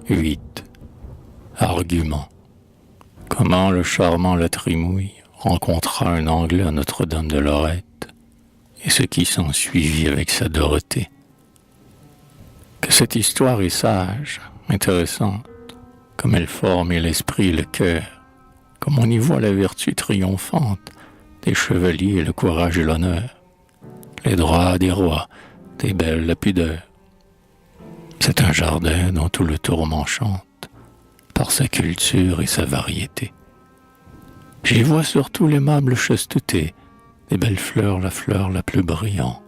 8. Argument. Comment le charmant La Trimouille rencontra un Anglais à Notre-Dame de Lorette et ce qui s'en suivit avec sa Dorothée. Que cette histoire est sage, intéressante, comme elle forme l'esprit et le cœur, comme on y voit la vertu triomphante des chevaliers, le courage et l'honneur, les droits des rois, des belles la pudeur. C'est un jardin dont tout le tourment chante, par sa culture et sa variété. J'y vois surtout l'aimable chasteté, des belles fleurs la fleur la plus brillante,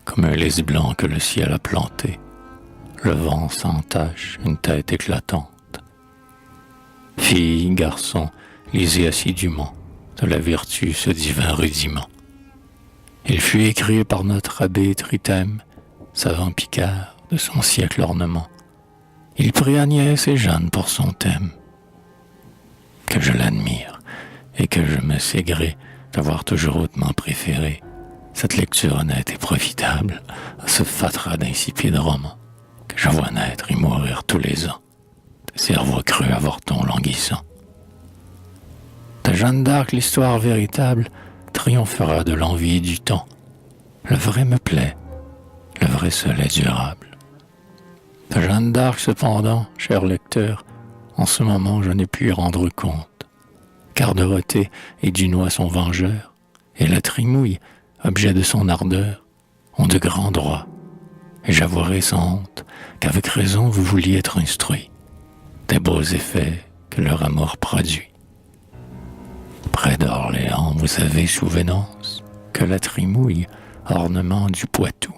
comme un lys blanc que le ciel a planté, le vent sans tache, une tête éclatante. Filles, garçons, lisez assidûment de la vertu ce divin rudiment. Il fut écrit par notre abbé Trithème, savant Picard de son siècle ornement. Il prit Agnès et Jeanne pour son thème. Que je l'admire et que je me sais gré d'avoir toujours hautement préféré cette lecture honnête et profitable à ce fatras d'insipide roman que je vois naître et mourir tous les ans, de cerveau creux avorton languissant. De Jeanne d'Arc, l'histoire véritable triomphera de l'envie du temps. Le vrai me plaît, le vrai seul est durable. De Jeanne d'Arc, cependant, cher lecteur, en ce moment je n'ai pu y rendre compte, car Dorothée et Dunois son vengeur, et La Trimouille, objet de son ardeur, ont de grands droits, et j'avouerai sans honte qu'avec raison vous vouliez être instruit des beaux effets que leur amour produit. Près d'Orléans, vous avez souvenance que La Trimouille, ornement du Poitou,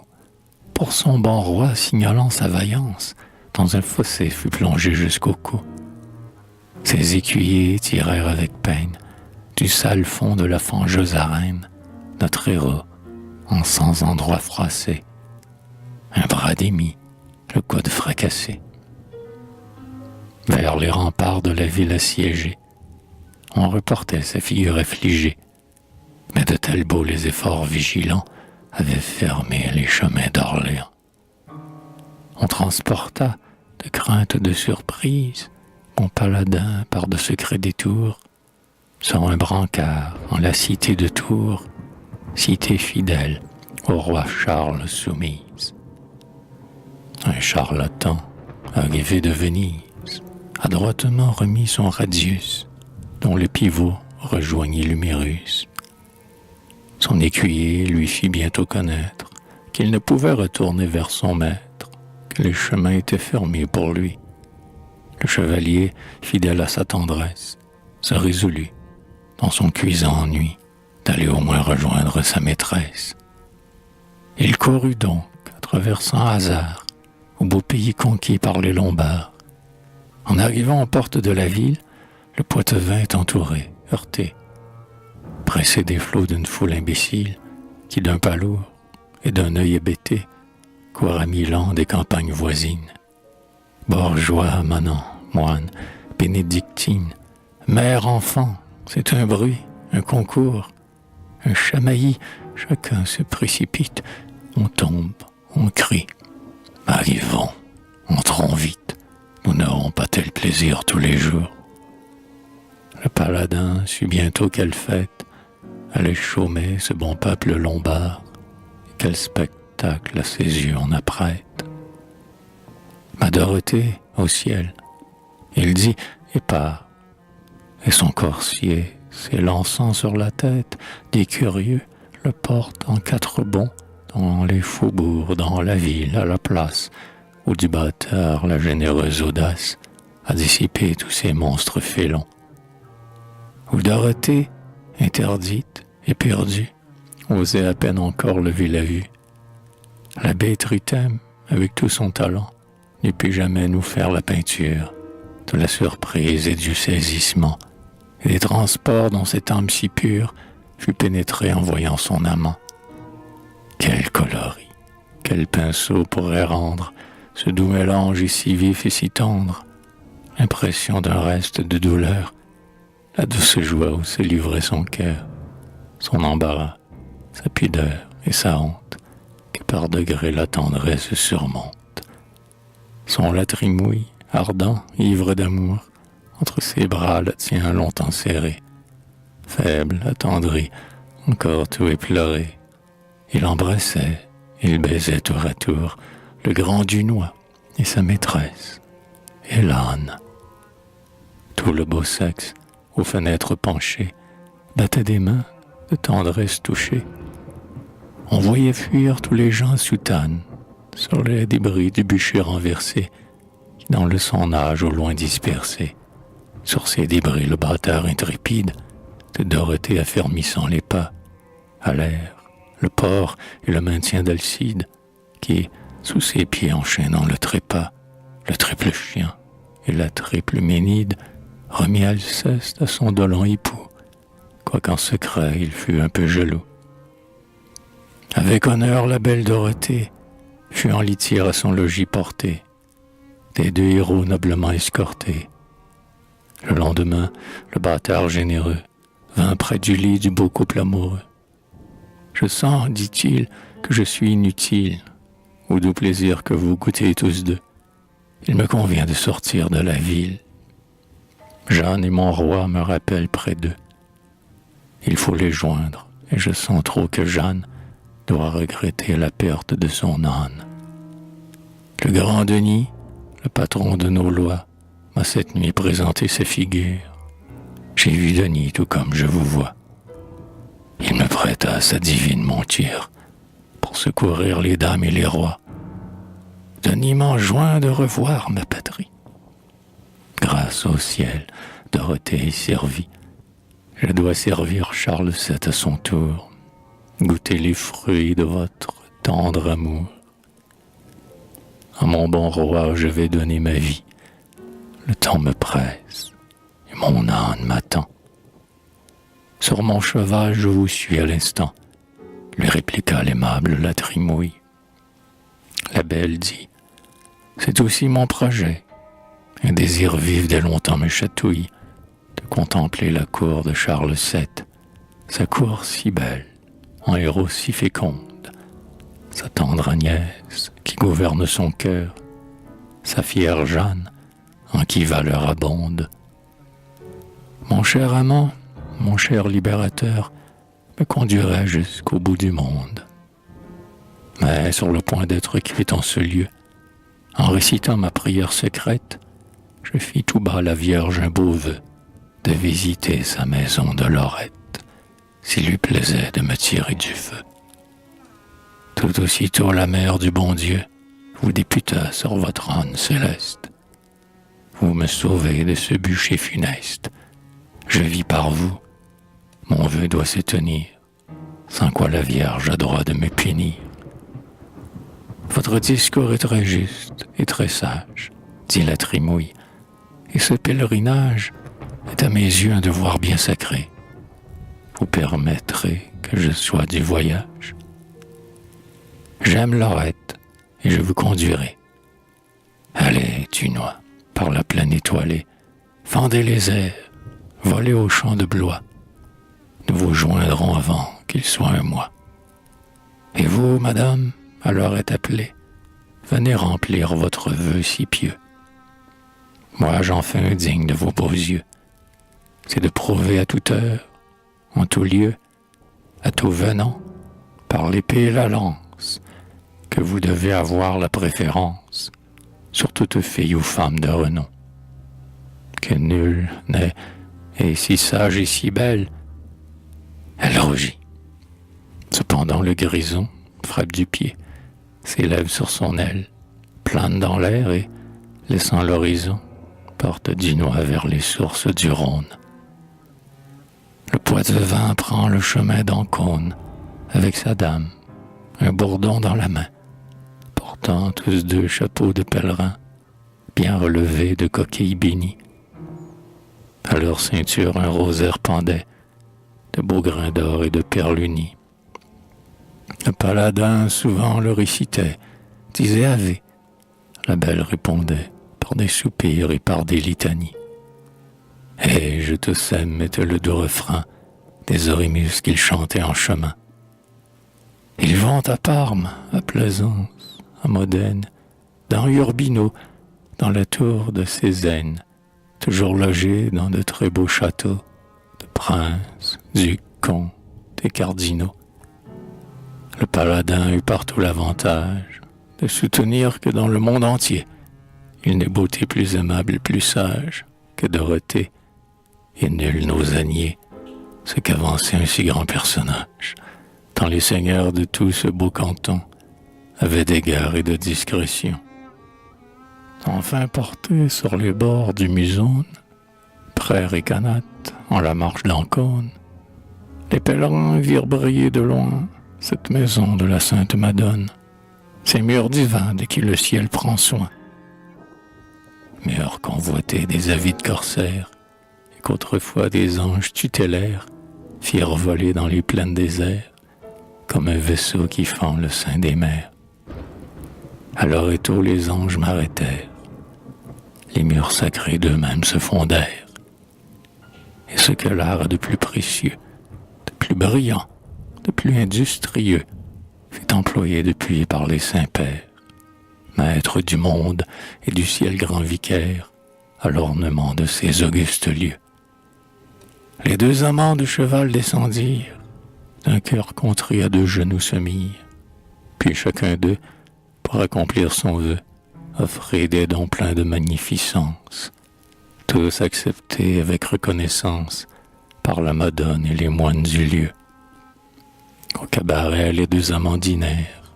pour son bon roi signalant sa vaillance, dans un fossé fut plongé jusqu'au cou. Ses écuyers tirèrent avec peine du sale fond de la fangeuse arène notre héros, en 100 endroits froissés, un bras démis, le coude fracassé. Vers les remparts de la ville assiégée, on reportait sa figure affligée, mais de tels beaux les efforts vigilants avaient fermé les chemins d'Orléans. On transporta, de crainte de surprise, mon paladin par de secrets détours, sur un brancard en la cité de Tours, cité fidèle au roi Charles soumise. Un charlatan, arrivé de Venise, adroitement remis son radius, dont le pivot rejoignit l'humérus. Son écuyer lui fit bientôt connaître qu'il ne pouvait retourner vers son maître, que les chemins étaient fermés pour lui. Le chevalier, fidèle à sa tendresse, se résolut, dans son cuisant ennui, d'aller au moins rejoindre sa maîtresse. Il courut donc, à travers sans hasard, au beau pays conquis par les Lombards. En arrivant aux portes de la ville, le Poitevin est entouré, heurté, pressé des flots d'une foule imbécile qui d'un pas lourd et d'un œil hébété court à Milan des campagnes voisines. Bourgeois, manants, moines, bénédictines, mère, enfant, c'est un bruit, un concours, un chamaillis, chacun se précipite, on tombe, on crie. Arrivons, entrons vite, nous n'aurons pas tel plaisir tous les jours. Le paladin sut bientôt quelle fête allait chômer ce bon peuple lombard, et quel spectacle à ses yeux on apprête. Ma Dorothée au ciel, il dit et part, et son corsier, s'élançant sur la tête des curieux, le porte en 4 bonds dans les faubourgs, dans la ville, à la place, où du bâtard la généreuse audace a dissipé tous ces monstres félons. Où Dorothée, interdite et perdue, osait à peine encore lever la vue. L'abbé Trithème, avec tout son talent, n'eût pu jamais nous faire la peinture de la surprise et du saisissement, et des transports dont cette âme si pure fut pénétrée en voyant son amant. Quel coloris, quel pinceau pourrait rendre ce doux mélange si vif et si tendre, l'impression d'un reste de douleur, la douce joie où se livrait son cœur, son embarras, sa pudeur et sa honte, qui par degrés la tendresse surmonte. Son La Trimouille, ardent, ivre d'amour, entre ses bras la tient longtemps serrée. Faible, attendri, encore tout éploré, il embrassait, il baisait tour à tour le grand Dunois et sa maîtresse, et l'âne. Tout le beau sexe, aux fenêtres penché, battait des mains de tendresse touchée. On voyait fuir tous les gens soutanes sur les débris du bûcher renversé, qui dans le sang nage au loin dispersé. Sur ces débris le bâtard intrépide de Dorothée affermissant les pas, à l'air, le port et le maintien d'Alcide, qui, sous ses pieds enchaînant le trépas, le triple chien et la triple Ménide, remit Alceste à son dolent époux, quoiqu'en secret il fût un peu jaloux. Avec honneur la belle Dorothée fut en litière à son logis portée, des deux héros noblement escortés. Le lendemain, le bâtard généreux vint près du lit du beau couple amoureux. « Je sens, dit-il, que je suis inutile, au doux plaisir que vous goûtez tous deux. Il me convient de sortir de la ville. Jeanne et mon roi me rappellent près d'eux. Il faut les joindre, et je sens trop que Jeanne doit regretter la perte de son âne. Le grand Denis, le patron de nos lois, m'a cette nuit présenté sa figure. J'ai vu Denis tout comme je vous vois. Il me prêta sa divine monture pour secourir les dames et les rois. Denis m'enjoint de revoir ma patrie. Grâce au ciel, Dorothée est servie. Je dois servir Charles VII à son tour, goûter les fruits de votre tendre amour. À mon bon roi, je vais donner ma vie. Le temps me presse et mon âne m'attend. Sur mon cheval, je vous suis à l'instant, lui répliqua l'aimable la Trimouille. La belle dit, c'est aussi mon projet. Un désir vif dès longtemps me chatouille de contempler la cour de Charles VII, sa cour si belle, en héros si féconde, sa tendre Agnès qui gouverne son cœur, sa fière Jeanne en qui valeur abonde. Mon cher amant, mon cher libérateur, me conduirait jusqu'au bout du monde. Mais sur le point d'être quitté en ce lieu, en récitant ma prière secrète, je fis tout bas la Vierge un beau vœu de visiter sa maison de Lorette, s'il lui plaisait de me tirer du feu. Tout aussitôt la mère du bon Dieu vous députa sur votre âne céleste. Vous me sauvez de ce bûcher funeste. Je vis par vous, mon vœu doit se tenir, sans quoi la Vierge a droit de me punir. Votre discours est très juste et très sage, dit la Trimouille, et ce pèlerinage est à mes yeux un devoir bien sacré. Vous permettrez que je sois du voyage. J'aime Lorette et je vous conduirai. Allez, Dunois, par la plaine étoilée, fendez les airs, volez au champ de blois. Nous vous joindrons avant qu'il soit un mois. Et vous, madame, à Lorette appelée, venez remplir votre vœu si pieux. Moi, j'en fais un digne de vos beaux yeux. C'est de prouver à toute heure, en tout lieu, à tout venant, par l'épée et la lance, que vous devez avoir la préférence sur toute fille ou femme de renom. Que nul n'est et si sage et si belle. Elle rougit. Cependant le grison frappe du pied, s'élève sur son aile, plane dans l'air et, laissant l'horizon, porte Dunois vers les sources du Rhône. Le Poitevin prend le chemin d'Ancône, avec sa dame, un bourdon dans la main, portant tous deux chapeaux de pèlerin, bien relevés de coquilles bénies. À leur ceinture un rosaire pendait, de beaux grains d'or et de perles unies. Le paladin souvent le récitait, disait Ave. La belle répondait par des soupirs et par des litanies. Et je te sème était le doux refrain des orimus qu'il chantait en chemin. Ils vont à Parme, à Plaisance, à Modène, dans Urbino, dans la tour de Cézanne, toujours logé dans de très beaux châteaux, de princes, ducs, comtes et cardinaux. Le paladin eut partout l'avantage de soutenir que dans le monde entier, il n'est beauté plus aimable et plus sage que Dorothée, et nul n'osa nier ce qu'avançait un si grand personnage, tant les seigneurs de tout ce beau canton avaient d'égard et de discrétion. Enfin portés sur les bords du Musone, près Récanate, en la marche d'Ancône, les pèlerins virent briller de loin cette maison de la Sainte Madone, ces murs divins de qui le ciel prend soin. Murs convoités des avides corsaires, et qu'autrefois des anges tutélaires firent voler dans les plaines déserts, comme un vaisseau qui fend le sein des mers. Alors et tôt les anges m'arrêtèrent, les murs sacrés d'eux-mêmes se fondèrent, et ce que l'art a de plus précieux, de plus brillant, de plus industrieux, fut employé depuis par les saints pères, maîtres du monde et du ciel grand vicaire, à l'ornement de ces augustes lieux. Les deux amants du cheval descendirent, d'un cœur contrit à deux genoux se mirent, puis chacun d'eux, pour accomplir son vœu, offrit des dons pleins de magnificence, tous acceptés avec reconnaissance par la Madone et les moines du lieu. Au cabaret, les deux amants dînèrent,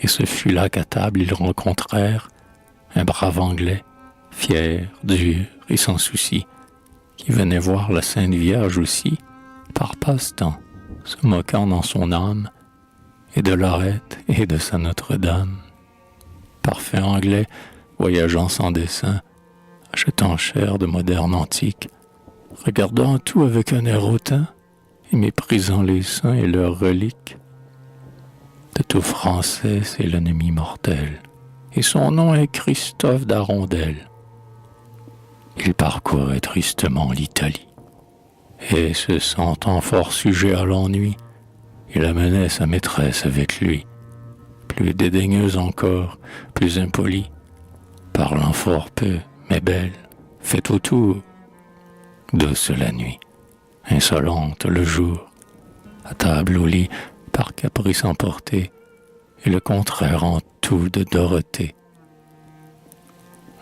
et ce fut là qu'à table ils rencontrèrent un brave Anglais, fier, dur et sans souci, qui venait voir la Sainte Vierge aussi, par passe-temps, se moquant dans son âme, et de Lorette et de sa Notre-Dame. Parfait Anglais, voyageant sans dessein, achetant cher de moderne antique, regardant tout avec un air hautain, et méprisant les saints et leurs reliques. De tout Français, c'est l'ennemi mortel, et son nom est Christophe d'Arondel. Il parcourait tristement l'Italie, et se sentant fort sujet à l'ennui, il amenait sa maîtresse avec lui, plus dédaigneuse encore, plus impolie, parlant fort peu, mais belle, faite autour, douce la nuit, insolente le jour, à table au lit, par caprice emporté, et le contraire en tout de Dorothée.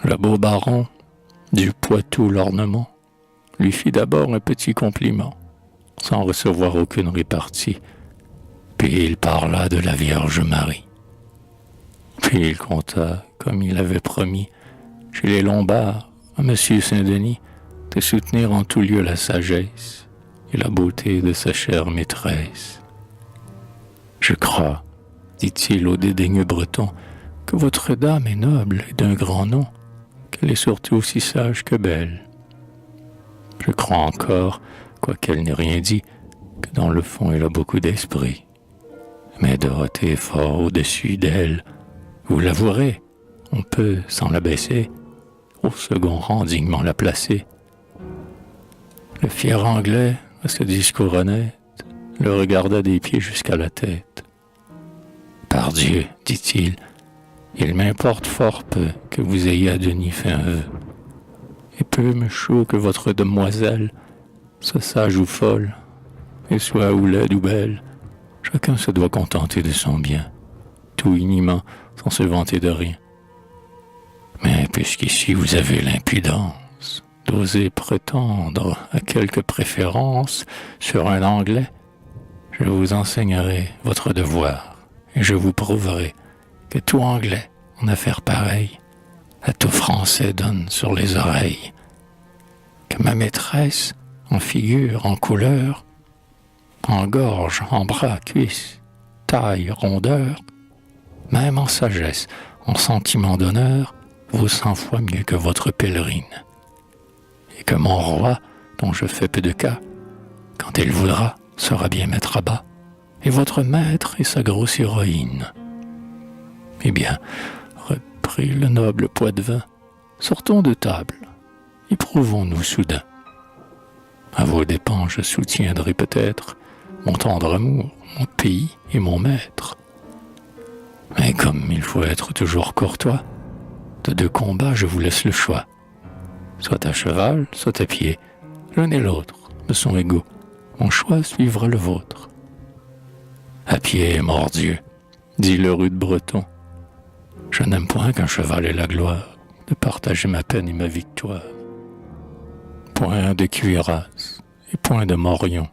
Le beau baron, du Poitou l'ornement, lui fit d'abord un petit compliment, sans recevoir aucune répartie, puis il parla de la Vierge Marie. Puis il conta, comme il avait promis, chez les Lombards, à M. Saint-Denis, de soutenir en tout lieu la sagesse et la beauté de sa chère maîtresse. « Je crois, dit-il au dédaigneux breton, que votre dame est noble et d'un grand nom, qu'elle est surtout aussi sage que belle. Je crois encore, quoiqu'elle n'ait rien dit, que dans le fond elle a beaucoup d'esprit. Mais Dorothée est fort au-dessus d'elle. Vous l'avouerez, on peut, sans la baisser, au second rang dignement la placer. » Le fier Anglais, à ce discours honnête, le regarda des pieds jusqu'à la tête. « Pardieu, dit-il, il m'importe fort peu que vous ayez à Denis fait un vœu. Et peu me chaud que votre demoiselle soit sage ou folle, et soit ou laide ou belle, chacun se doit contenter de son bien, tout uniment, sans se vanter de rien. Mais puisqu'ici vous avez l'impudence d'oser prétendre à quelque préférence sur un Anglais, je vous enseignerai votre devoir, et je vous prouverai que tout Anglais, en affaires pareilles, à tout Français donne sur les oreilles, que ma maîtresse, en figure, en couleur, en gorge, en bras, cuisses, taille, rondeur, même en sagesse, en sentiment d'honneur, vaut 100 fois mieux que votre pèlerine. Et que mon roi, dont je fais peu de cas, quand il voudra, saura bien mettre à bas, et votre maître et sa grosse héroïne. Eh bien, reprit le noble Poitevin, sortons de table, éprouvons-nous soudain. À vos dépens, je soutiendrai peut-être mon tendre amour, mon pays et mon maître. Mais comme il faut être toujours courtois, De deux combats, je vous laisse le choix. Soit à cheval, soit à pied. L'un et l'autre me sont égaux. Mon choix suivra le vôtre. À pied, mordieu, dit le rude breton. Je n'aime point qu'un cheval ait la gloire de partager ma peine et ma victoire. Point de cuirasse et point de morion,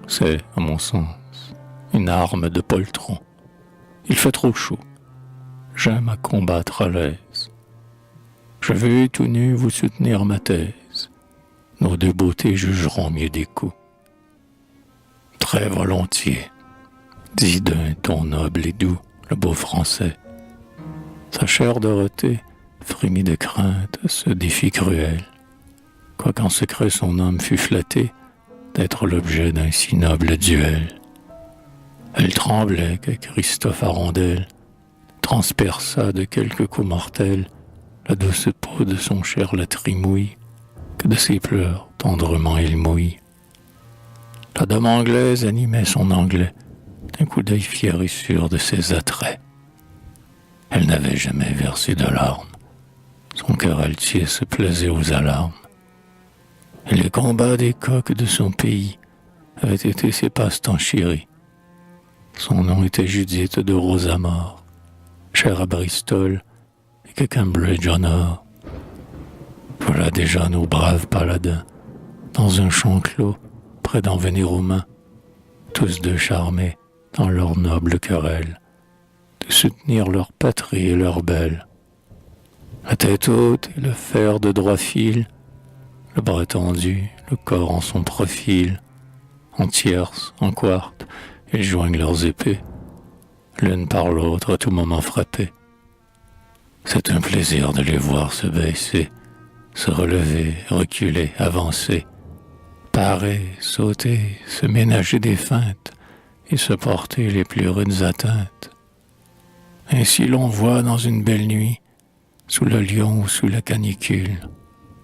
c'est, à mon sens, une arme de poltron. Il fait trop chaud. J'aime à combattre à l'aise. Je veux tout nu vous soutenir ma thèse. Nos deux beautés jugeront mieux des coups. Très volontiers, dit d'un ton noble et doux le beau Français. Sa chère Dorothée frémit de crainte à ce défi cruel, quoiqu'en secret son âme fût flattée d'être l'objet d'un si noble duel. Elle tremblait que Christophe à rondelle transperça de quelques coups mortels la douce peau de son cher la trimouille, que de ses pleurs tendrement il mouille. La dame anglaise animait son anglais d'un coup d'œil fier et sûr de ses attraits. Elle n'avait jamais versé de larmes, son cœur altier se plaisait aux alarmes. Et les combats des coqs de son pays avaient été ses passe-temps chéris. Son nom était Judith de Rosamore, chère à Bristol et que Cambridge honore. Voilà déjà nos braves paladins, dans un champ clos, près d'en venir aux mains, tous deux charmés dans leur noble querelle, de soutenir leur patrie et leur belle. La tête haute et le fer de droit fil, le bras tendu, le corps en son profil, en tierce, en quarte, ils joignent leurs épées, l'une par l'autre à tout moment frappées. C'est un plaisir de les voir se baisser, se relever, reculer, avancer, parer, sauter, se ménager des feintes et se porter les plus rudes atteintes. Ainsi l'on voit dans une belle nuit, sous le lion ou sous la canicule,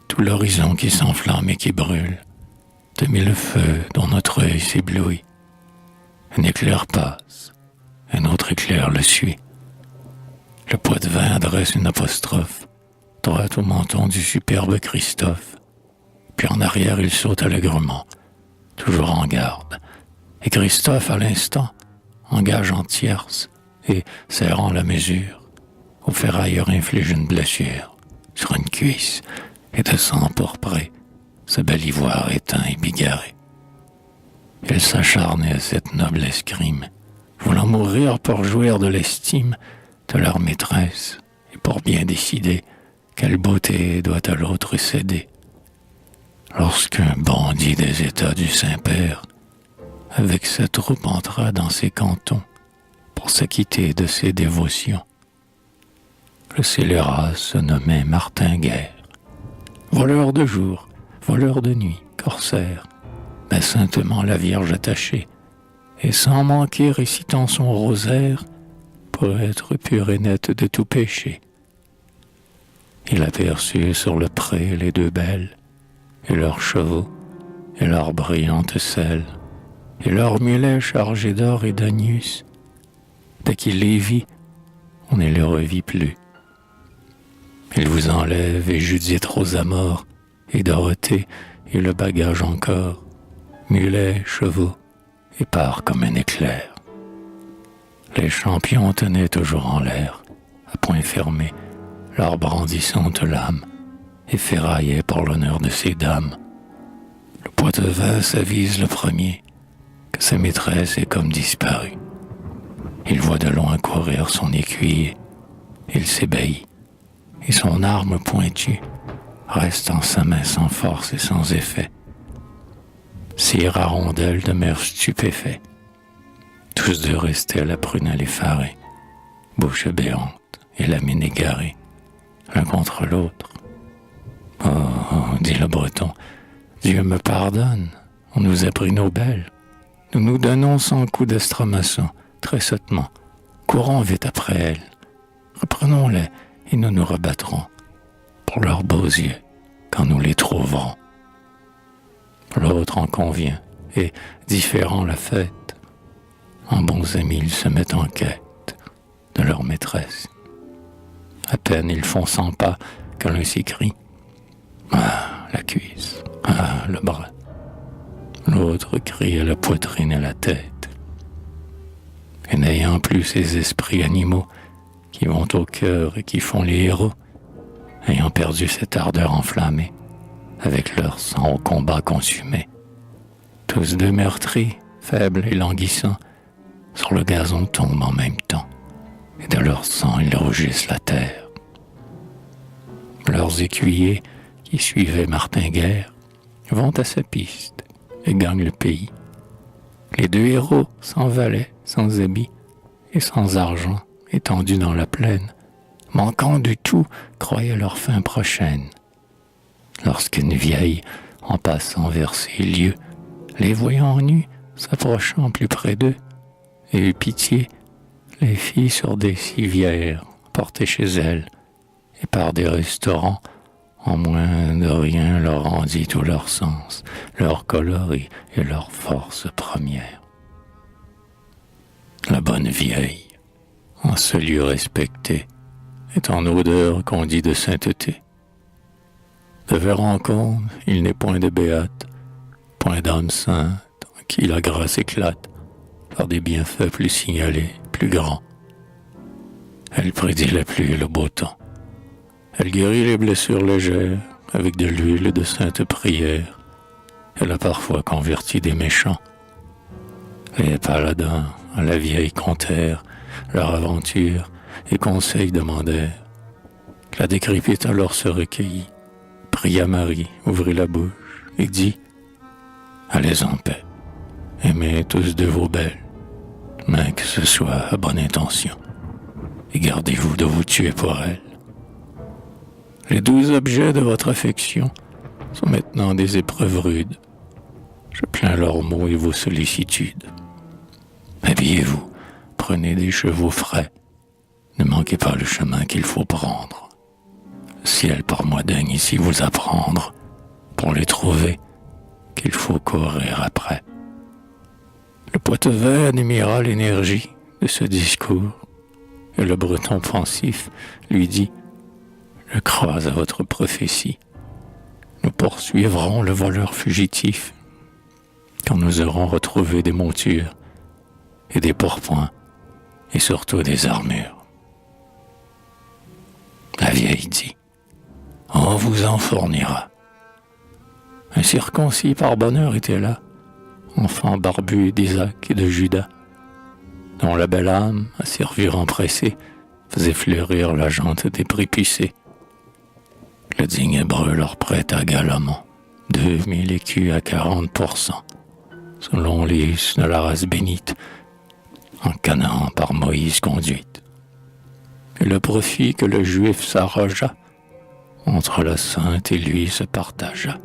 tout l'horizon qui s'enflamme et qui brûle, de mille feux dont notre œil s'éblouit. Un éclair passe, un autre éclair le suit. Le Poitevin adresse une apostrophe, droite au menton du superbe Christophe, puis en arrière il saute allègrement, toujours en garde, et Christophe à l'instant engage en tierce et, serrant la mesure, au ferrailleur inflige une blessure sur une cuisse et de sang empourpré, ce bel ivoire éteint et bigarré. Il s'acharnait à cette noble escrime, voulant mourir pour jouir de l'estime de leur maîtresse et pour bien décider quelle beauté doit à l'autre céder. Lorsqu'un bandit des États du Saint-Père, avec sa troupe entra dans ses cantons pour s'acquitter de ses dévotions. Le scélérat se nommait Martin-Guerre, voleur de jour, voleur de nuit, corsaire, mais saintement la Vierge attachée, et sans manquer récitant son rosaire pour être pur et net de tout péché. Il aperçut sur le pré les deux belles, et leurs chevaux, et leurs brillantes selles, et leurs mulets chargés d'or et d'agnus. Dès qu'il les vit, on ne les revit plus. Il vous enlève, et Judith Rosamore, et Dorothée, et le bagage encore, mulets, chevaux, et part comme un éclair. Les champions tenaient toujours en l'air, à poing fermé, leur brandissante lame, et ferraillaient pour l'honneur de ces dames. Le Poitevin s'avise le premier, que sa maîtresse est comme disparue. Il voit de loin courir son écuyer, il s'ébahit, et son arme pointue reste en sa main sans force et sans effet. Sire à rondelle demeure stupéfait. Tous deux restaient à la prunelle effarée, bouche béante et la mine égarée, l'un contre l'autre. Oh, dit le Breton, Dieu me pardonne, on nous a pris nos belles. Nous nous donnons 100 coups d'estramaçon, très sottement. Courons vite après elles. Reprenons-les et nous nous rebattrons pour leurs beaux yeux quand nous les trouverons. L'autre en convient, et, différant la fête, en bons amis ils se mettent en quête de leur maîtresse. À peine ils font 100 pas que l'un s'écrie « Ah, la cuisse, ah, le bras ». L'autre crie à la poitrine et la tête. Et n'ayant plus ces esprits animaux qui vont au cœur et qui font les héros, ayant perdu cette ardeur enflammée, avec leur sang au combat consumé, tous deux meurtris, faibles et languissants, sur le gazon tombent en même temps, et de leur sang ils rougissent la terre. Leurs écuyers, qui suivaient Martinguerre, vont à sa piste et gagnent le pays. Les deux héros, sans valet, sans habit et sans argent, étendus dans la plaine, manquant du tout, croyaient leur fin prochaine. Lorsqu'une vieille, en passant vers ces lieux, les voyant nus, s'approchant plus près d'eux, et eut pitié, les fit sur des civières, portées chez elle, et par des restaurants, en moins de rien leur rendit tout leur sens, leur coloris et leur force première. La bonne vieille, en ce lieu respecté, est en odeur qu'on dit de sainteté. De verre en comble, il n'est point de béate, point d'âme sainte, en qui la grâce éclate, par des bienfaits plus signalés, plus grands. Elle prédit la pluie et le beau temps. Elle guérit les blessures légères, avec de l'huile et de saintes prières. Elle a parfois converti des méchants. Les paladins, à la vieille contèrent leur aventure et conseils demandèrent. La décrépite alors se recueillit, pria Marie, ouvrit la bouche et dit « Allez en paix, aimez tous de vos belles, mais que ce soit à bonne intention, et gardez-vous de vous tuer pour elles. Les 12 objets de votre affection sont maintenant des épreuves rudes. Je plains leurs maux et vos sollicitudes. Habillez-vous, prenez des chevaux frais, ne manquez pas le chemin qu'il faut prendre. Le ciel par moi daigne ici vous apprendre, pour les trouver, qu'il faut courir après. » Le Poitevin admira l'énergie de ce discours, et le Breton pensif lui dit « Je crois à votre prophétie. Nous poursuivrons le voleur fugitif quand nous aurons retrouvé des montures et des pourpoints et surtout des armures. » La vieille dit « On vous en fournira. » Un circoncis par bonheur était là, enfant barbu d'Isaac et de Judas, dont la belle âme, à servir empressée, faisait fleurir la jante des prépucés. Le digne hébreu leur prêta galamment 2000 écus à 40%, selon les us de la race bénite, en Canaan par Moïse conduite. Et le profit que le juif s'arrogea, entre la sainte et lui se partagea.